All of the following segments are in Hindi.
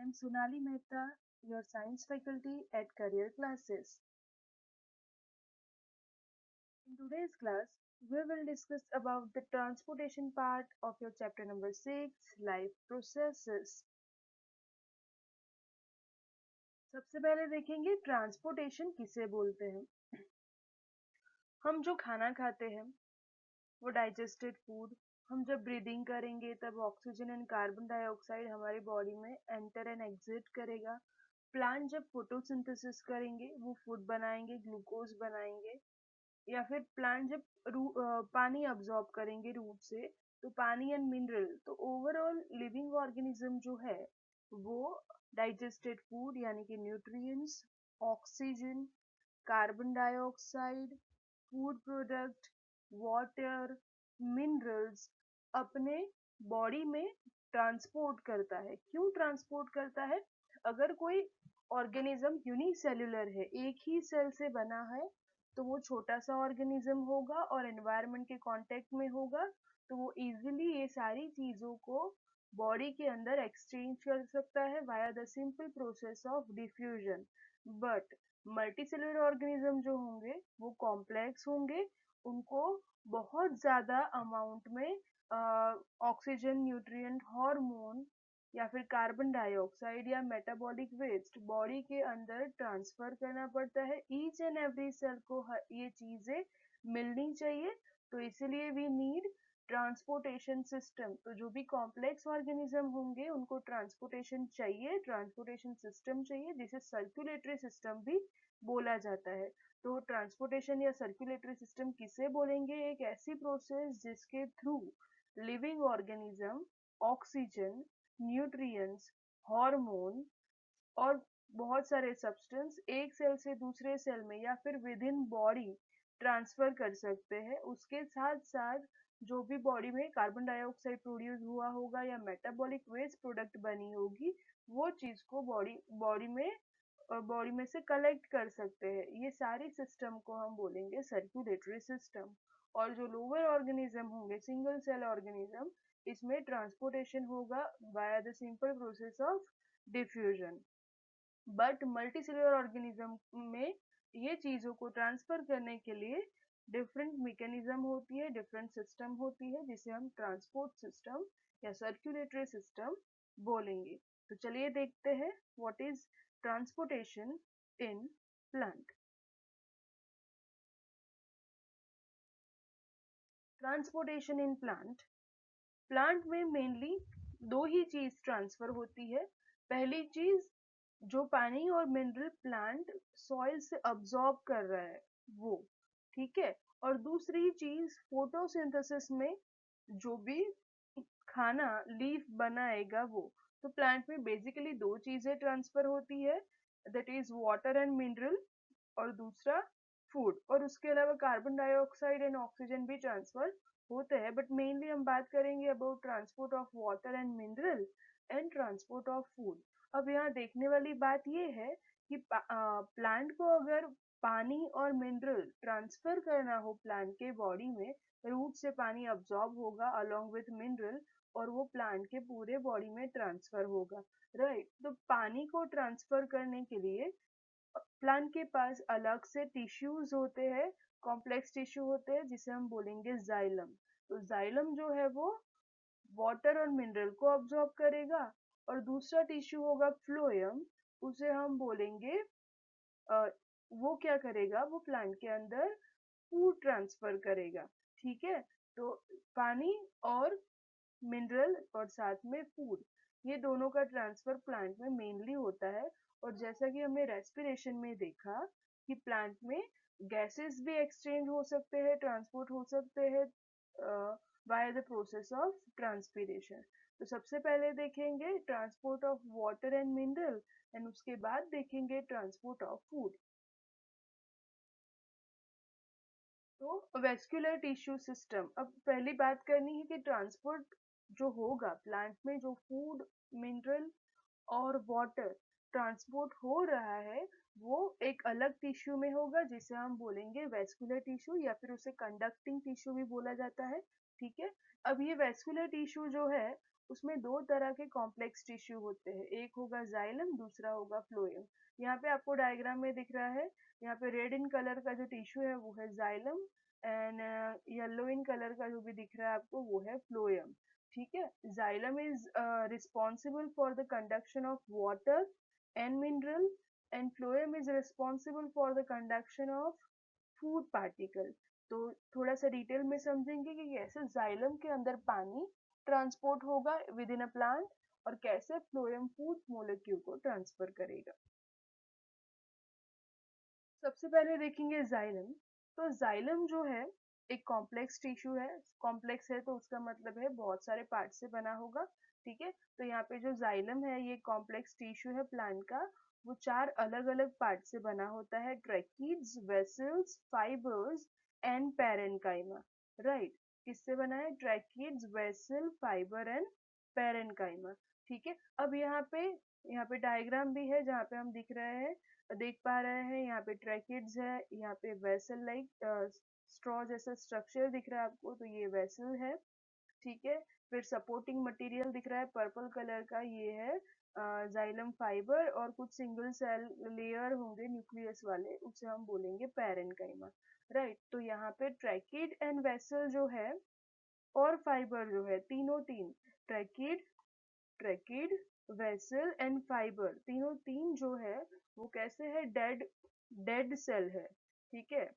I am Sonali Mehta, your science faculty at Career Classes. In today's class, we will discuss about the transportation part of your chapter number 6, Life Processes. सबसे पहले देखेंगे ट्रांसपोर्टेशन किसे बोलते हैं। हम जो खाना खाते हैं वो डाइजेस्टेड फूड, हम जब ब्रीदिंग करेंगे तब ऑक्सीजन एंड कार्बन डाइऑक्साइड हमारी बॉडी में एंटर एंड एग्जिट करेगा। प्लांट जब फोटोसिंथेसिस करेंगे वो फूड बनाएंगे, ग्लूकोज बनाएंगे। या फिर प्लांट जब पानी अब्सॉर्ब करेंगे रूट से तो पानी एंड मिनरल, तो ओवरऑल लिविंग ऑर्गेनिज्म जो है वो डाइजेस्टेड फूड यानी कि nutrients, oxygen, carbon dioxide, food product, water, minerals अपने बॉडी में ट्रांसपोर्ट करता है। क्यों ट्रांसपोर्ट करता है? अगर कोई ऑर्गेनिज्म यूनिसेल्युलर है, एक ही सेल से बना है, तो वो छोटा सा ऑर्गेनिज्म होगा और एनवायरनमेंट के कांटेक्ट में होगा, तो वो इजीली ये सारी चीजों को बॉडी के अंदर एक्सचेंज कर सकता है via the simple process of diffusion. But multicellular organism जो होंगे वो कॉम्प्लेक्स होंगे, उनको बहुत ज्यादा अमाउंट में ऑक्सीजन, न्यूट्रिएंट, हार्मोन या फिर कार्बन डाइऑक्साइड या मेटाबॉलिक वेस्ट बॉडी के अंदर ट्रांसफर करना पड़ता है। ईच एंड एवरी सेल को ये चीजें मिलनी चाहिए, तो इसीलिए वी नीड ट्रांसपोर्टेशन सिस्टम। तो जो भी कॉम्प्लेक्स ऑर्गेनिज्म होंगे उनको ट्रांसपोर्टेशन चाहिए, ट्रांसपोर्टेशन सिस्टम चाहिए, जिसे सर्कुलेटरी सिस्टम भी बोला जाता है। तो ट्रांसपोर्टेशन या सर्कुलेटरी सिस्टम किसे बोलेंगे? एक ऐसी प्रोसेस जिसके through living organism oxygen, nutrients, hormone और बहुत सारे सब्सटेंस एक सेल से दूसरे सेल में या फिर विद इन बॉडी ट्रांसफर कर सकते हैं। उसके साथ साथ जो भी बॉडी में कार्बन डाइऑक्साइड प्रोड्यूस हुआ होगा या मेटाबॉलिक वेस्ट प्रोडक्ट बनी होगी, वो चीज को बॉडी में से कलेक्ट कर सकते हैं। ये सारी सिस्टम को हम बोलेंगे सर्कुलेटरी सिस्टम। और जो लोअर ऑर्गेनिज्म होंगे, सिंगल सेल ऑर्गेनिज्म, इसमें ट्रांसपोर्टेशन होगा via the simple process of diffusion. But multicellular organism में ये चीजों को ट्रांसफर करने के लिए डिफरेंट मैकेनिज्म होती है, डिफरेंट सिस्टम होती है, जिसे हम ट्रांसपोर्ट सिस्टम या सर्कुलेटरी सिस्टम बोलेंगे। तो चलिए देखते हैं what is transportation in plant. Transportation in plant, plant में मेनली दो ही चीज ट्रांसफर होती है। पहली चीज, जो पानी और मिनरल प्लांट सॉइल से अब्सॉर्ब कर रहा है वो, ठीक है। और दूसरी चीज फोटोसिंथेसिस में जो भी खाना लीफ बनाएगा वो। तो प्लांट में बेसिकली दो चीजें ट्रांसफर होती है, that is water and mineral, और दूसरा फूड। और उसके अलावा कार्बन डाइऑक्साइड एंड ऑक्सीजन भी ट्रांसफर होते हैं, बट मेनली हम बात करेंगे about transport of water and mineral and transport of food. अब यहाँ देखने वाली बात ये है कि प्लांट को अगर पानी और मिनरल ट्रांसफर करना हो प्लांट के बॉडी में, रूट से पानी अब्सॉर्ब होगा अलोंग विथ मिनरल और वो प्लांट के पूरे बॉडी में ट्रांसफर होगा, राइट। तो पानी को ट्रांसफर करने के लिए प्लांट के पास अलग से टिश्यूज होते हैं, कॉम्प्लेक्स टिश्यू होते हैं, जिसे हम बोलेंगे जाइलम। तो जाइलम जो है वो वाटर और मिनरल को अब्सॉर्ब करेगा, और दूसरा टिश्यू होगा फ्लोएम, उसे हम बोलेंगे अ, वो क्या करेगा, वो प्लांट के अंदर फूड ट्रांसफर करेगा, ठीक है। तो पानी और मिनरल और साथ में फूड, ये दोनों का ट्रांसफर प्लांट में मेनली होता है। और जैसा कि हमने रेस्पिरेशन में देखा कि प्लांट में गैसेस भी एक्सचेंज हो सकते हैं, ट्रांसपोर्ट हो सकते हैं via the process of transpiration. तो सबसे पहले देखेंगे transport of water and mineral, and उसके बाद देखेंगे ट्रांसपोर्ट ऑफ फूड। तो वेस्कुलर टिश्यू सिस्टम, अब पहली बात करनी है कि ट्रांसपोर्ट जो होगा प्लांट में, जो फूड, मिनरल और वाटर ट्रांसपोर्ट हो रहा है, वो एक अलग टिश्यू में होगा जिसे हम बोलेंगे वेस्कुलर टिश्यू, या फिर उसे कंडक्टिंग टिश्यू भी बोला जाता है, ठीक है। अब ये वेस्कुलर टिश्यू जो है उसमें दो तरह के कॉम्प्लेक्स टिश्यू होते हैं, एक होगा जाइलम, दूसरा होगा फ्लोएम। यहाँ पे आपको डायग्राम में दिख रहा है, यहाँ पे रेड इन कलर का जो टिश्यू है वो है xylem, and yellow in colour का जो भी दिख रहा है आपको वो है फ्लोएम। ठीक है, xylem is responsible for the conduction of water and mineral, and phloem is responsible for the conduction of food particle. तो थोड़ा सा डिटेल में समझेंगे कि कैसे जाइलम के अंदर पानी ट्रांसपोर्ट होगा विद इन अ प्लांट, और कैसे फ्लोएम फूड मोलिक्यूल को ट्रांसफर करेगा। सबसे पहले देखेंगे जाइलम। तो जाइलम जो है एक कॉम्प्लेक्स टिश्यू है, कॉम्प्लेक्स है तो उसका मतलब है बहुत सारे पार्ट से बना होगा। ठीक है, तो यहाँ पे जो जाइलम है ये कॉम्प्लेक्स टिश्यू है प्लांट का, वो चार अलग अलग पार्ट से बना होता है, tracheids, vessels, fibres and parenchyma. Right, किससे बना है? Tracheids, vessel, fibre and parenchyma. ठीक है, अब यहाँ पे डायग्राम भी है जहाँ पे हम देख पा रहे हैं, यहाँ पे ट्रैकिड्स है, यहाँ पे वेसल लाइक स्ट्रॉ जैसा स्ट्रक्चर दिख रहा है आपको, तो ये वेसल है। ठीक है, फिर सपोर्टिंग मटेरियल दिख रहा है पर्पल कलर का, ये है जाइलम फाइबर, और कुछ सिंगल सेल लेयर होंगे न्यूक्लियस वाले, उसे हम बोलेंगे पैरेन्काइमा। राइट, तो यहाँ पे ट्रैकिड एंड वेसल जो है और फाइबर जो है, तीन tracheid tracheid vessel and fibre, तीन जो है वो कैसे है? डेड डेड सेल है। ठीक है,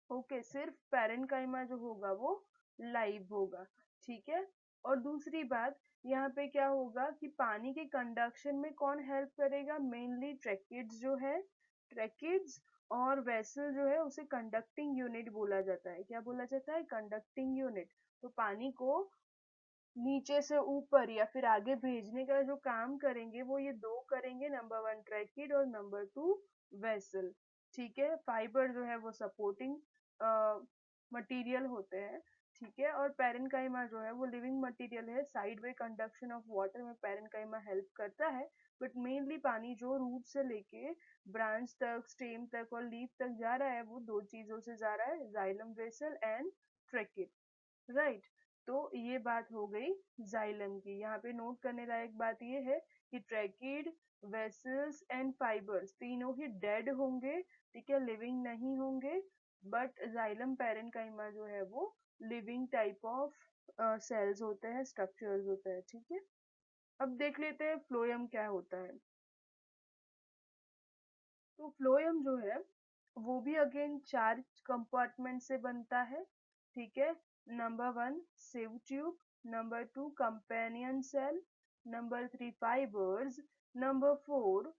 ओके, सिर्फ पैरेन्काइमा जो होगा वो लाइव होगा। ठीक है, और दूसरी बात, यहाँ पे क्या होगा कि पानी के कंडक्शन में कौन हेल्प करेगा? मेनली ट्रैकिड्स जो है, ट्रैकिड्स, और वेसल जो है उसे कंडक्टिंग यूनिट बोला जाता है। क्या बोला जाता है? Conducting unit. तो पानी को नीचे से ऊपर या फिर आगे भेजने का जो काम करेंगे वो ये दो करेंगे, नंबर वन ट्रैकिड और नंबर टू वेसल। ठीक है, फाइबर जो है वो सपोर्टिंग मटेरियल होते हैं। ठीक है, और पैरेन्काइमा जो है वो लिविंग मटेरियल है, side way conduction of water में पैरेन्काइमा हेल्प करता है, बट मेनली पानी जो रूट से लेके ब्रांच तक, स्टेम तक और लीफ तक जा रहा है वो दो चीजों से जा रहा है, xylem, vessel and tracheid. Right, तो ये बात हो गई जाइलम की। यहाँ पे नोट करने लायक बात ये है कि ट्रैकिड, वेसल्स एंड फाइबर्स तीनों ही डेड होंगे। ठीक है, लिविंग नहीं होंगे, बट जाइलम पैरेन्काइमा जो है वो लिविंग टाइप ऑफ सेल्स होते हैं, स्ट्रक्चर्स होते हैं। ठीक है, अब देख लेते हैं फ्लोएम क्या होता है। तो फ्लोएम जो है वो भी अगेन चार कंपार्टमेंट से बनता है। ठीक है, number one sieve tube, number two companion cell, number three fibres, number four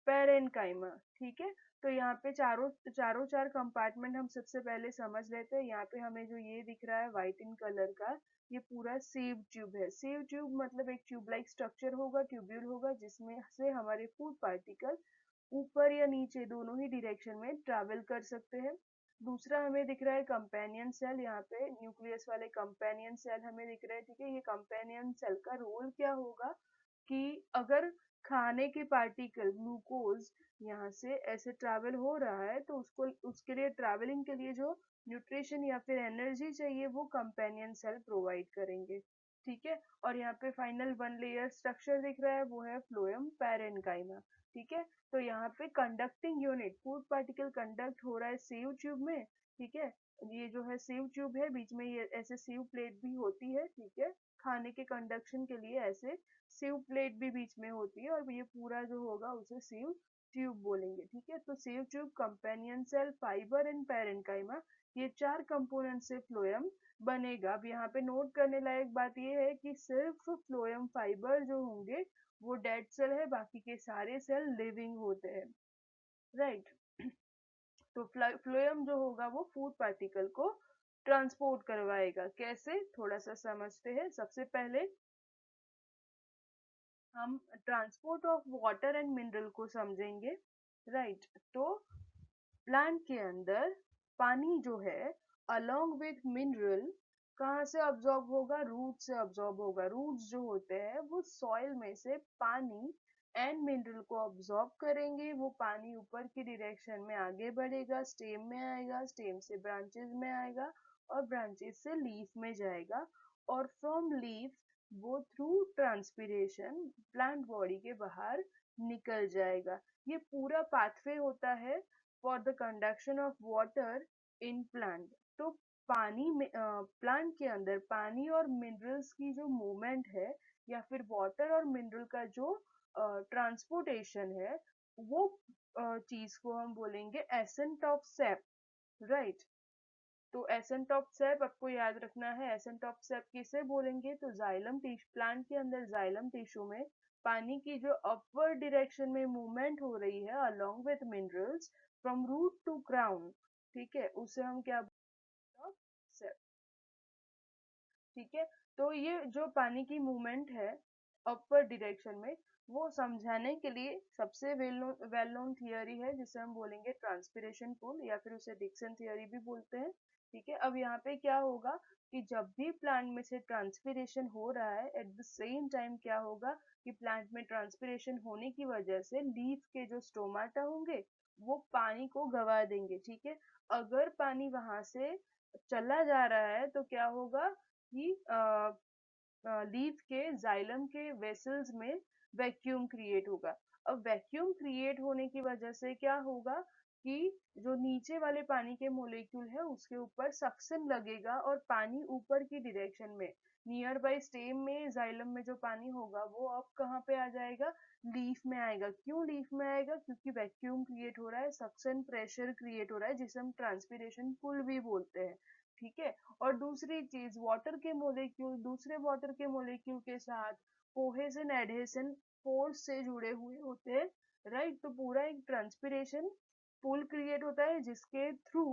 parenchyma. ठीक है, तो यहाँ पे चारों चारों चार कंपार्टमेंट हम सबसे पहले समझ लेते हैं। यहाँ पे हमें जो ये दिख रहा है व्हाइट इन कलर का, ये पूरा सीव ट्यूब है। सीव ट्यूब मतलब एक ट्यूब लाइक स्ट्रक्चर होगा, ट्यूब्यूल होगा, जिसमें से हमारे फूड पार्टिकल ऊपर या नीचे दोनों ही डायरेक्शन में ट्रैवल कर सकते हैं। दूसरा हमें दिख रहा है कंपेनियन सेल, यहाँ पे न्यूक्लियस वाले कंपेनियन सेल हमें दिख रहे हैं। ठीक है, ये कंपेनियन सेल का रोल क्या होगा कि अगर खाने के पार्टिकल ग्लूकोज यहाँ से ऐसे ट्रैवल हो रहा है तो उसको उसके लिए ट्रैवलिंग के लिए जो न्यूट्रिशन या फिर एनर्जी चाहिए वो कंपेनियन सेल प्रोवाइड करेंगे। ठीक है, और यहाँ पे फाइनल वन लेयर स्ट्रक्चर दिख रहा है वो है फ्लोएम पैरेन्काइमा। ठीक है, तो यहाँ पे conducting unit, food particle conduct हो रहा है सीव ट्यूब में। ठीक है, ये जो है सीव ट्यूब है, बीच में ये ऐसे सीव प्लेट भी होती है। ठीक है, खाने के कंडक्शन के लिए ऐसे सीव प्लेट भी बीच में होती है, और ये पूरा जो होगा उसे सीव ट्यूब बोलेंगे। ठीक है, तो sieve tube, companion cell, fibre and parenchyma, ये चार कंपोनेंट से फ्लोएम बनेगा। अब यहाँ पे नोट करने लायक बात ये है कि सिर्फ फ्लोएम फाइबर जो होंगे वो डेड सेल है, बाकी के सारे सेल लिविंग होते हैं। राइट, तो फ्लोएम जो होगा वो फूड पार्टिकल को ट्रांसपोर्ट करवाएगा। कैसे, थोड़ा सा समझते हैं। सबसे पहले हम transport of water and mineral को समझेंगे। राइट, तो प्लांट के अंदर पानी जो है अलोंग विथ मिनरल कहाँ से अब्सॉर्ब होगा? रूट से अब्सॉर्ब होगा। रूट्स जो होते हैं वो सॉइल में से पानी एंड मिनरल को अब्सॉर्ब करेंगे। वो पानी ऊपर की डायरेक्शन में आगे बढ़ेगा, स्टेम में आएगा, स्टेम से ब्रांचेस में आएगा, और ब्रांचेस से लीफ में जाएगा, और फ्रॉम लीफ वो थ्रू ट्रांसपीरेशन प्लांट बॉडी के बाहर निकल जाएगा। ये पूरा पाथवे होता है for the conduction of water in plant. तो पानी में प्लांट के अंदर पानी और मिनरल्स की जो मूवमेंट है या फिर वाटर और मिनरल का जो ट्रांसपोर्टेशन है, वो चीज को हम बोलेंगे एसेंट ऑफ सेप, राइट। तो एसेंट ऑफ सेप आपको याद रखना है। एसेंट ऑफ सेप किसे बोलेंगे? तो जाइलम टिश्यू, प्लांट के अंदर जाइलम टिश्यू में पानी की जो अपवर्ड डायरेक्शन में मूवमेंट हो रही है along with minerals from root to crown, ठीक है, उसे हम क्या बोलते हैं? सेप, ठीक है। तो ये जो पानी की मूवमेंट है अपवर्ड डायरेक्शन में, वो समझाने के लिए सबसे वेल नोन थियरी है जिसे हम बोलेंगे ट्रांसपिरेशन पुल, या फिर उसे डिक्सन थियरी भी बोलते हैं, ठीक है। अब यहाँ पे क्या होगा कि जब भी प्लांट में से ट्रांसपिरेशन हो रहा है, एट द सेम टाइम क्या होगा कि प्लांट में ट्रांसपिरेशन होने की वजह से लीफ के जो स्टोमाटा होंगे वो पानी को गवा देंगे, ठीक है। अगर पानी वहां से चला जा रहा है तो क्या होगा कि लीफ के जाइलम के वेसल्स में वैक्यूम क्रिएट होगा। अब वैक्यूम क्रिएट होने की वजह से क्या होगा कि जो नीचे वाले पानी के मोलेक्यूल है उसके ऊपर सक्शन लगेगा और पानी ऊपर की डायरेक्शन में नियर बाय स्टेम में जाइलम में जो पानी होगा वो अब कहाँ पे आ जाएगा? लीफ में आएगा। क्यों लीफ में आएगा? क्योंकि वैक्यूम क्रिएट हो रहा है, सक्शन प्रेशर क्रिएट हो रहा है, जिसे हम ट्रांसपीरेशन पुल भी बोलते हैं, ठीक है। और दूसरी चीज, वाटर के मोलेक्यूल दूसरे वाटर के मोलेक्यूल के साथ कोहेजन एडहेशन फोर्स से जुड़े हुए होते हैं, राइट। तो पूरा एक ट्रांसपिरेशन पुल क्रिएट होता है जिसके थ्रू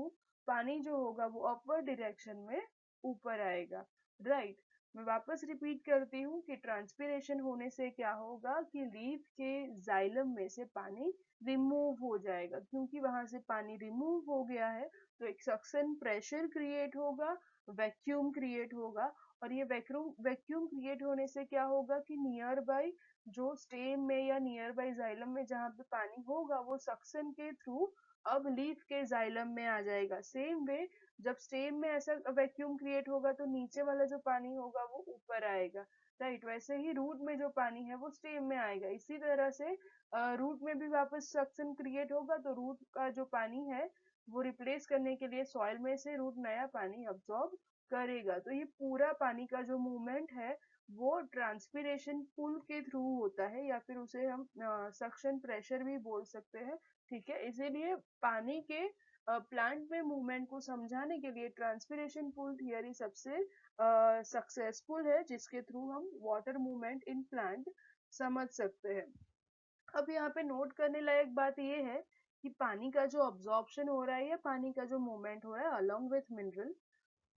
पानी जो होगा वो अपवर्ड डायरेक्शन में ऊपर आएगा, राइट। मैं वापस रिपीट करती हूँ कि ट्रांसपिरेशन होने से क्या होगा कि लीफ के जाइलम में से पानी रिमूव हो जाएगा। क्योंकि वहां से पानी रिमूव हो गया है तो एक सक्शन प्रेशर क्रिएट होगा, वैक्यूम क्रिएट होगा। और ये वैक्यूम क्रिएट होने से क्या होगा कि नियर बाय जो स्टेम में या नियर बाय जाइलम में जहाँ पे पानी होगा वो सक्शन के थ्रू अब लीफ के जाइलम में आ जाएगा। सेम वे जब स्टेम में ऐसा वैक्यूम क्रिएट होगा तो नीचे वाला जो पानी होगा वो ऊपर आएगा, राइट। वैसे ही रूट में जो पानी है वो स्टेम में आएगा। इसी तरह से रूट में भी वापस सक्शन क्रिएट होगा तो रूट का जो पानी है वो रिप्लेस करने के लिए सॉइल में से रूट नया पानी अब्सॉर्ब करेगा। तो ये पूरा पानी का जो मूवमेंट है वो ट्रांसपीरेशन पुल के थ्रू होता है, या फिर उसे हम सक्शन प्रेशर भी बोल सकते हैं, ठीक है। इसीलिए पानी के प्लांट में मूवमेंट को समझाने के लिए ट्रांसपीरेशन पुल थियरी सबसे सक्सेसफुल है, जिसके थ्रू हम वाटर मूवमेंट इन प्लांट समझ सकते हैं। अब यहाँ पे नोट करने लायक बात ये है कि पानी का जो अब्जॉर्प्शन हो रहा है या पानी का जो मूवमेंट हो रहा है अलोंग विथ मिनरल,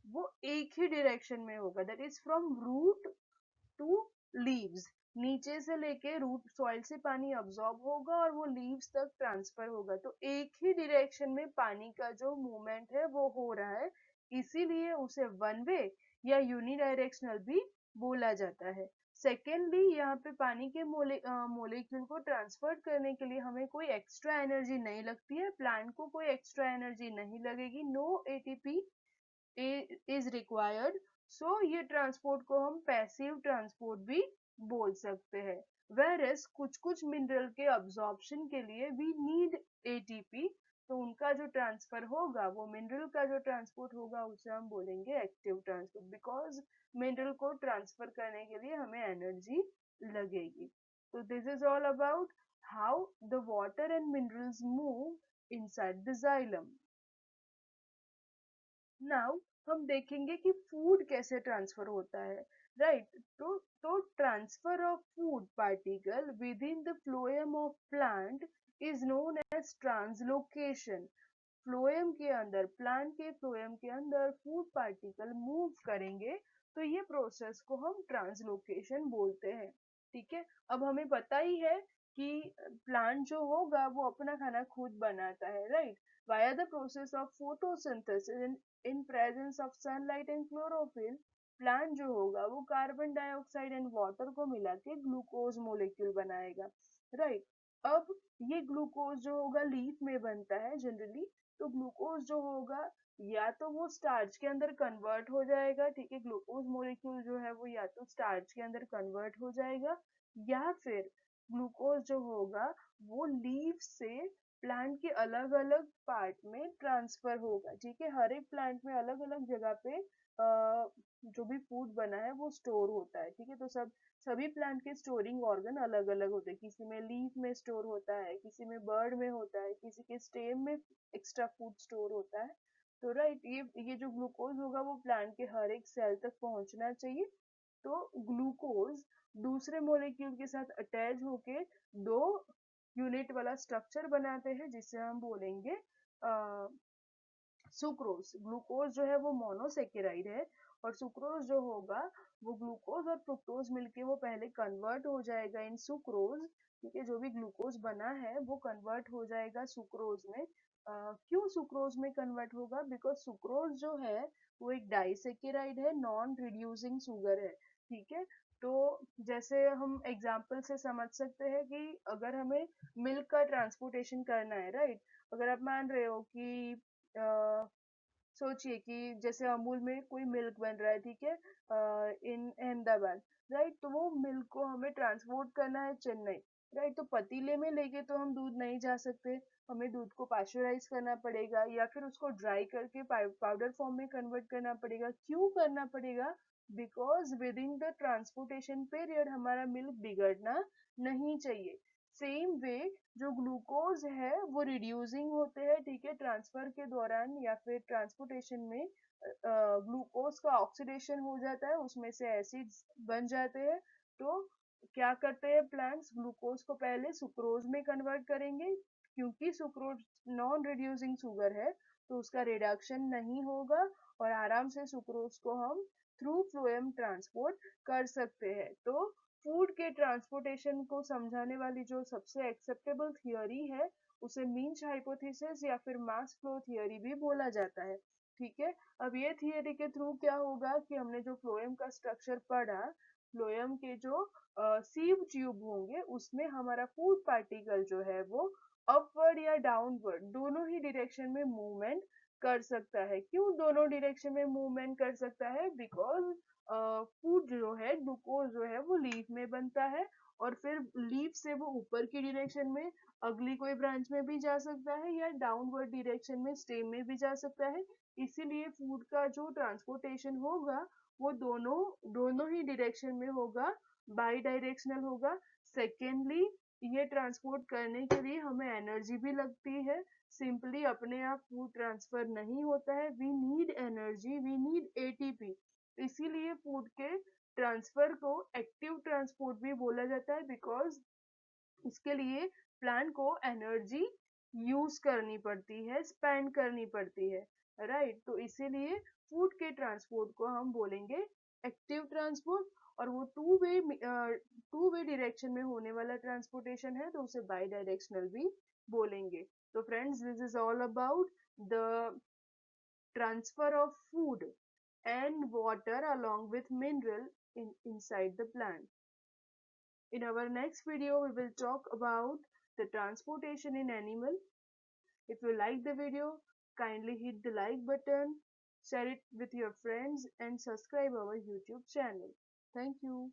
वो एक ही डायरेक्शन में होगा, that is from root to leaves. नीचे से लेके रूट सॉइल से पानी अब्सॉर्ब होगा और वो लीव्स तक ट्रांसफर होगा। तो एक ही डायरेक्शन में पानी का जो मूवमेंट है वो हो रहा है, इसीलिए उसे वन वे या यूनिडायरेक्शनल भी बोला जाता है। सेकेंडली, यहाँ पे पानी के मोलेक्यूल को ट्रांसफर करने के लिए हमें कोई एक्स्ट्रा एनर्जी नहीं लगती है, प्लांट को कोई एक्स्ट्रा एनर्जी नहीं लगेगी, नो एटीपी इज रिक्वायर्ड। सो ये ट्रांसपोर्ट को हम पैसिव ट्रांसपोर्ट भी बोल सकते हैं। वेरएस कुछ कुछ मिनरल के अब्जॉर्प्शन के लिए वी नीड एटीपी, तो उनका जो ट्रांसफर होगा, वो मिनरल का जो ट्रांसपोर्ट होगा उसे हम बोलेंगे एक्टिव ट्रांसपोर्ट, बिकॉज मिनरल को ट्रांसफर करने के लिए हमें एनर्जी लगेगी। तो this is all about how the water and minerals move inside the xylem. Now हम देखेंगे कि फूड कैसे ट्रांसफर होता है, राइट। तो transfer of food particle within the phloem of plant is known as translocation. Phloem के अंदर, प्लांट के फ्लोएम के अंदर फूड पार्टिकल मूव करेंगे तो ये प्रोसेस को हम ट्रांसलोकेशन बोलते हैं, ठीक है। अब हमें पता ही है कि प्लांट जो होगा वो अपना खाना खुद बनाता है, right, via the process of photosynthesis in presence of sunlight and chlorophyll। Plant जो होगा वो कार्बन डाइऑक्साइड एंड वाटर को मिला के ग्लूकोज मोलेक्यूल बनाएगा, राइट। अब ये ग्लूकोज जो होगा लीफ में बनता है जनरली, तो ग्लूकोज जो होगा या तो वो स्टार्च के अंदर कन्वर्ट हो जाएगा, ठीक है, ग्लूकोज मोलिक्यूल जो है वो या तो स्टार्च के अंदर कन्वर्ट हो जाएगा, या फिर ग्लूकोज जो होगा वो लीफ से प्लांट के अलग अलग पार्ट में ट्रांसफर होगा, ठीक है। हर एक प्लांट में अलग अलग जगह पे जो भी फूड बना है वो स्टोर होता है, ठीक है। तो सभी प्लांट के स्टोरिंग ऑर्गन अलग अलग होते हैं, किसी में लीफ में स्टोर होता है, किसी में बर्ड में होता है, किसी के स्टेम में एक्स्ट्रा फूड स्टोर होता है। तो राइट, ये जो ग्लूकोज होगा वो प्लांट के हर एक सेल तक पहुंचना चाहिए। तो ग्लूकोज दूसरे मॉलिक्यूल के साथ अटैच होके दो यूनिट वाला स्ट्रक्चर बनाते हैं, जिसे हम बोलेंगे सुक्रोज। ग्लूकोज जो है वो मोनोसेकेराइड है, और सुक्रोज जो होगा वो ग्लूकोज और फ्रुक्टोज मिलके वो पहले कन्वर्ट हो जाएगा इन सुक्रोज, ठीक है। जो भी ग्लूकोज बना है वो कन्वर्ट हो जाएगा सुक्रोज में। क्यों सुक्रोज में कन्वर्ट होगा? बिकॉज सुक्रोज जो है वो एक डाइसेकेराइड है, नॉन रिड्यूसिंग शुगर है, ठीक है। तो जैसे हम एग्जाम्पल से समझ सकते हैं कि अगर हमें मिल्क का ट्रांसपोर्टेशन करना है, राइट, अगर आप मान रहे हो कि सोचिए कि जैसे अमूल में कोई मिल्क बन रहा है, ठीक है, इन अहमदाबाद, राइट, तो वो मिल्क को हमें ट्रांसपोर्ट करना है चेन्नई, राइट। तो पतीले में लेके तो हम दूध नहीं जा सकते, हमें दूध को पास्चराइज करना पड़ेगा या फिर उसको ड्राई करके पाउडर फॉर्म में कन्वर्ट करना पड़ेगा। क्यों करना पड़ेगा? Because with in the transportation period हमारा मिल्क बिगड़ना नहीं चाहिए। सेम वे जो ग्लूकोज है वो रिड्यूसिंग होते हैं, ठीक है, ट्रांसफर के दौरान या फिर ट्रांसपोर्टेशन में ग्लूकोज का ऑक्सीडेशन हो जाता है, उसमें से एसिड्स बन जाते हैं। तो क्या करते हैं प्लांट्स? ग्लूकोज को पहले सुक्रोज में कन्वर्ट करेंगे, क्योंकि सुक्रोज नॉन रिड्यूसिंग शुगर है तो उसका रिडक्शन नहीं होगा, और आराम से सुक्रोज को हम थ्रू फ्लोएम ट्रांसपोर्ट कर सकते हैं। तो फूड के ट्रांसपोर्टेशन को समझाने वाली जो सबसे एक्सेप्टेबल थियोरी है उसे मीन्स हाइपोथेसिस या फिर मास फ्लो थियोरी भी बोला जाता है, ठीक है। अब ये थियोरी के थ्रू क्या होगा कि हमने जो फ्लोएम का स्ट्रक्चर पढ़ा, फ्लोएम के जो सीव ट्यूब होंगे उसमें हमारा फूड पार्टिकल जो है वो अपवर्ड या डाउनवर्ड दोनों ही डायरेक्शन में मूवमेंट कर सकता है। क्यों दोनों डायरेक्शन में मूवमेंट कर सकता है? बिकॉज फूड जो है, ग्लूकोज जो है वो लीफ में बनता है, और फिर लीफ से वो ऊपर की डायरेक्शन में अगली कोई ब्रांच में भी जा सकता है या डाउनवर्ड डायरेक्शन में स्टेम में भी जा सकता है। इसीलिए फूड का जो ट्रांसपोर्टेशन होगा वो दोनों दोनों ही डायरेक्शन में होगा, बाई डायरेक्शनल होगा। सेकेंडली, ये ट्रांसपोर्ट करने के लिए हमें एनर्जी भी लगती है, सिंपली अपने आप फूड ट्रांसफर नहीं होता है, we need energy, we need ATP. इसीलिए फूड के ट्रांसफर को एक्टिव ट्रांसपोर्ट भी बोला जाता है, बिकॉज इसके लिए प्लांट को एनर्जी यूज करनी पड़ती है, स्पेंड करनी पड़ती है, राइट। तो इसीलिए फूड के ट्रांसपोर्ट को हम बोलेंगे एक्टिव ट्रांसपोर्ट, और वो टू वे डायरेक्शन में होने वाला ट्रांसपोर्टेशन है तो उसे बाई डायरेक्शनल भी बोलेंगे। तो friends, this is all about the transfer of food and water along with mineral inside the plant. In our next video, we will talk about the transportation in animal. If you like the video, kindly hit the like button, share it with your friends and subscribe our YouTube channel. Thank you.